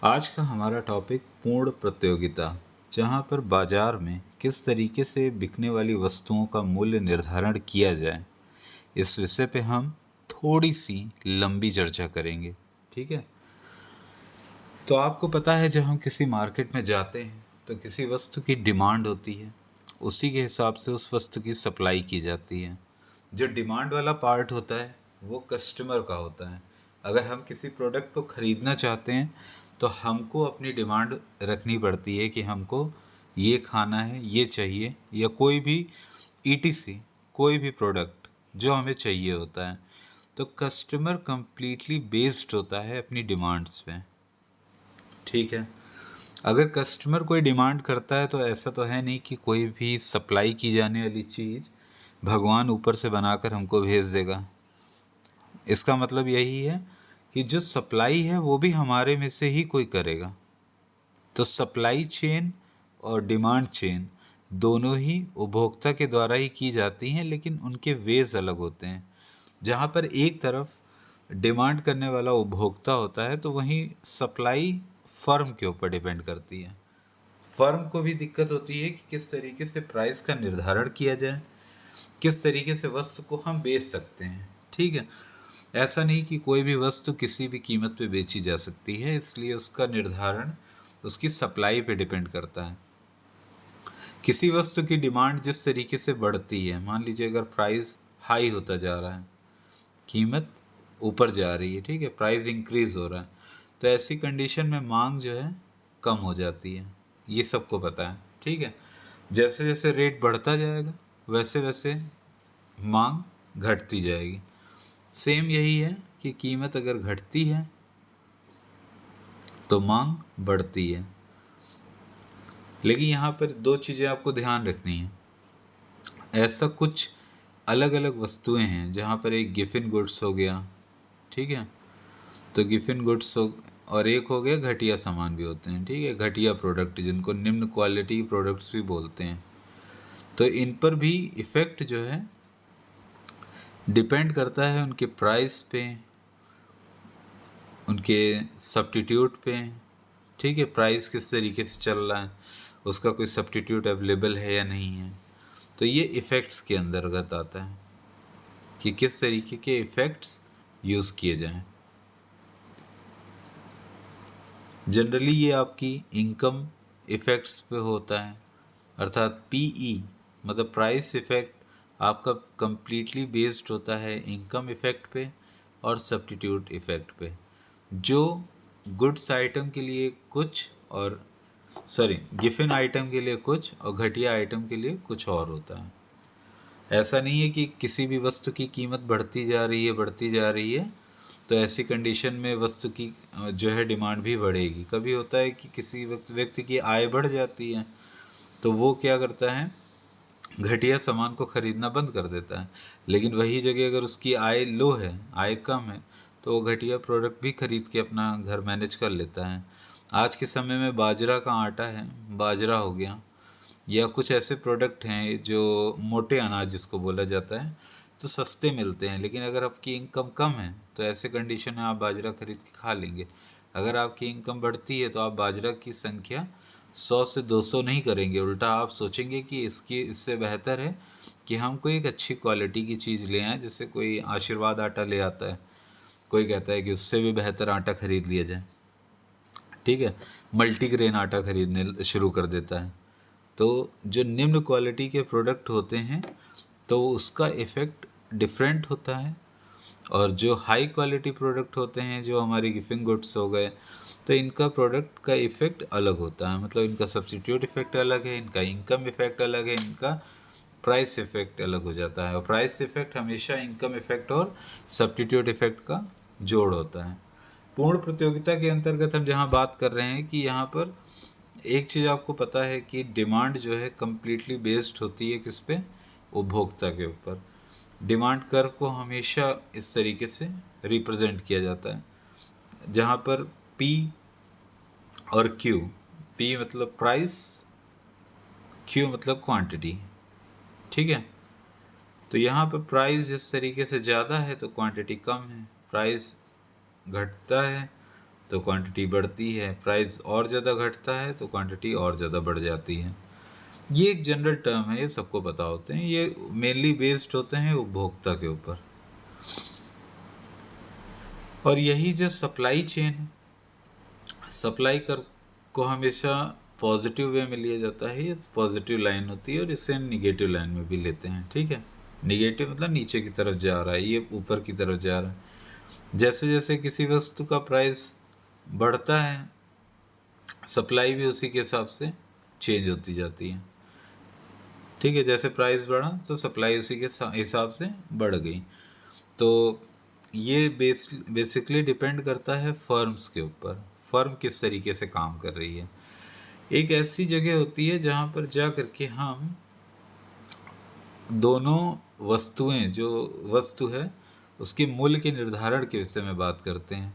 आज का हमारा टॉपिक पूर्ण प्रतियोगिता, जहां पर बाजार में किस तरीके से बिकने वाली वस्तुओं का मूल्य निर्धारण किया जाए, इस विषय पे हम थोड़ी सी लंबी चर्चा करेंगे। ठीक है। तो आपको पता है, जब हम किसी मार्केट में जाते हैं तो किसी वस्तु की डिमांड होती है, उसी के हिसाब से उस वस्तु की सप्लाई की जाती है। जो डिमांड वाला पार्ट होता है वो कस्टमर का होता है। अगर हम किसी प्रोडक्ट को ख़रीदना चाहते हैं तो हमको अपनी डिमांड रखनी पड़ती है कि हमको ये खाना है, ये चाहिए, या कोई भी ईटीसी कोई भी प्रोडक्ट जो हमें चाहिए होता है। तो कस्टमर कंप्लीटली बेस्ड होता है अपनी डिमांड्स पे। ठीक है। अगर कस्टमर कोई डिमांड करता है तो ऐसा तो है नहीं कि कोई भी सप्लाई की जाने वाली चीज़ भगवान ऊपर से बनाकर हमको भेज देगा। इसका मतलब यही है कि जो सप्लाई है वो भी हमारे में से ही कोई करेगा। तो सप्लाई चेन और डिमांड चेन दोनों ही उपभोक्ता के द्वारा ही की जाती हैं, लेकिन उनके वेज अलग होते हैं। जहाँ पर एक तरफ डिमांड करने वाला उपभोक्ता होता है तो वहीं सप्लाई फर्म के ऊपर डिपेंड करती है। फर्म को भी दिक्कत होती है कि किस तरीके से प्राइस का निर्धारण किया जाए, किस तरीके से वस्तु को हम बेच सकते हैं। ठीक है। ऐसा नहीं कि कोई भी वस्तु किसी भी कीमत पे बेची जा सकती है, इसलिए उसका निर्धारण उसकी सप्लाई पे डिपेंड करता है। किसी वस्तु की डिमांड जिस तरीके से बढ़ती है, मान लीजिए अगर प्राइस हाई होता जा रहा है, कीमत ऊपर जा रही है, ठीक है, प्राइस इंक्रीज हो रहा है, तो ऐसी कंडीशन में मांग जो है कम हो जाती है। ये सबको पता है। ठीक है। जैसे जैसे रेट बढ़ता जाएगा वैसे वैसे मांग घटती जाएगी। सेम यही है कि कीमत अगर घटती है तो मांग बढ़ती है। लेकिन यहाँ पर दो चीज़ें आपको ध्यान रखनी है। ऐसा कुछ अलग अलग वस्तुएं हैं जहाँ पर एक गिफिन गुड्स हो गया, ठीक है, तो गिफिन गुड्स और एक हो गया घटिया सामान भी होते हैं। ठीक है, घटिया प्रोडक्ट जिनको निम्न क्वालिटी प्रोडक्ट्स भी बोलते हैं। तो इन पर भी इफ़ेक्ट जो है डिपेंड करता है उनके प्राइस पे, उनके सब्स्टिट्यूट पे। ठीक है, प्राइस किस तरीके से चल रहा है, उसका कोई सब्स्टिट्यूट अवेलेबल है या नहीं है। तो ये इफ़ेक्ट्स के अंतर्गत आता है कि किस तरीके के इफ़ेक्ट्स यूज़ किए जाएं। जनरली ये आपकी इनकम इफ़ेक्ट्स पे होता है, अर्थात पीई मतलब प्राइस इफ़ेक्ट आपका कंप्लीटली बेस्ड होता है इनकम इफ़ेक्ट पे और सब्स्टिट्यूट इफ़ेक्ट पे। जो गुड्स आइटम के लिए कुछ और गिफिन आइटम के लिए कुछ और घटिया आइटम के लिए कुछ और होता है। ऐसा नहीं है कि किसी भी वस्तु की कीमत बढ़ती जा रही है तो ऐसी कंडीशन में वस्तु की जो है डिमांड भी बढ़ेगी। कभी होता है कि किसी व्यक्ति की आय बढ़ जाती है तो वो क्या करता है, घटिया सामान को ख़रीदना बंद कर देता है। लेकिन वही जगह अगर उसकी आय लो है, आय कम है, तो वो घटिया प्रोडक्ट भी खरीद के अपना घर मैनेज कर लेता है। आज के समय में बाजरा का आटा है, बाजरा हो गया, या कुछ ऐसे प्रोडक्ट हैं जो मोटे अनाज जिसको बोला जाता है, तो सस्ते मिलते हैं। लेकिन अगर आपकी इनकम कम है तो ऐसे कंडीशन में आप बाजरा खरीद के खा लेंगे। अगर आपकी इनकम बढ़ती है तो आप बाजरा की संख्या 100 से 200 नहीं करेंगे, उल्टा आप सोचेंगे कि इससे बेहतर है कि हम कोई एक अच्छी क्वालिटी की चीज़ ले आएँ। जैसे कोई आशीर्वाद आटा ले आता है, कोई कहता है कि उससे भी बेहतर आटा खरीद लिया जाए। ठीक है, मल्टीग्रेन आटा खरीदने शुरू कर देता है। तो जो निम्न क्वालिटी के प्रोडक्ट होते हैं तो उसका इफ़ेक्ट डिफरेंट होता है, और जो हाई क्वालिटी प्रोडक्ट होते हैं जो हमारे गिफिंग गुड्स हो गए, तो इनका प्रोडक्ट का इफ़ेक्ट अलग होता है। मतलब इनका सब्स्टिट्यूट इफ़ेक्ट अलग है, इनका इनकम इफ़ेक्ट अलग है, इनका प्राइस इफ़ेक्ट अलग हो जाता है। और प्राइस इफ़ेक्ट हमेशा इनकम इफ़ेक्ट और सब्स्टिट्यूट इफ़ेक्ट का जोड़ होता है। पूर्ण प्रतियोगिता के अंतर्गत हम जहाँ बात कर रहे हैं कि यहाँ पर एक चीज़ आपको पता है कि डिमांड जो है कम्प्लीटली बेस्ड होती है किस पे, उपभोक्ता के ऊपर। डिमांड कर्व को हमेशा इस तरीके से रिप्रेजेंट किया जाता है जहाँ पर पी और क्यू, पी मतलब प्राइस, क्यू मतलब क्वांटिटी। ठीक है। तो यहाँ पर प्राइस जिस तरीके से ज़्यादा है तो क्वांटिटी कम है, प्राइस घटता है तो क्वांटिटी बढ़ती है, प्राइस और ज़्यादा घटता है तो क्वांटिटी और ज़्यादा बढ़ जाती है। ये एक जनरल टर्म है, ये सबको पता होते हैं, ये मेनली बेस्ड होते हैं उपभोक्ता के ऊपर। और यही जो सप्लाई चेन है, सप्लाई कर को हमेशा पॉजिटिव वे में लिया जाता है, ये पॉजिटिव लाइन होती है, और इसे निगेटिव लाइन में भी लेते हैं, ठीक है। निगेटिव मतलब नीचे की तरफ जा रहा है, ये ऊपर की तरफ जा रहा है। जैसे जैसे किसी वस्तु का प्राइस बढ़ता है, सप्लाई भी उसी के हिसाब से चेंज होती जाती है, ठीक है। जैसे प्राइस बढ़ा तो सप्लाई उसी के हिसाब से बढ़ गई। तो ये बेसिकली डिपेंड करता है फर्म्स के ऊपर, फर्म किस तरीके से काम कर रही है। एक ऐसी जगह होती है जहाँ पर जा करके हम दोनों वस्तुएं, जो वस्तु है उसके मूल्य के निर्धारण के विषय में बात करते हैं।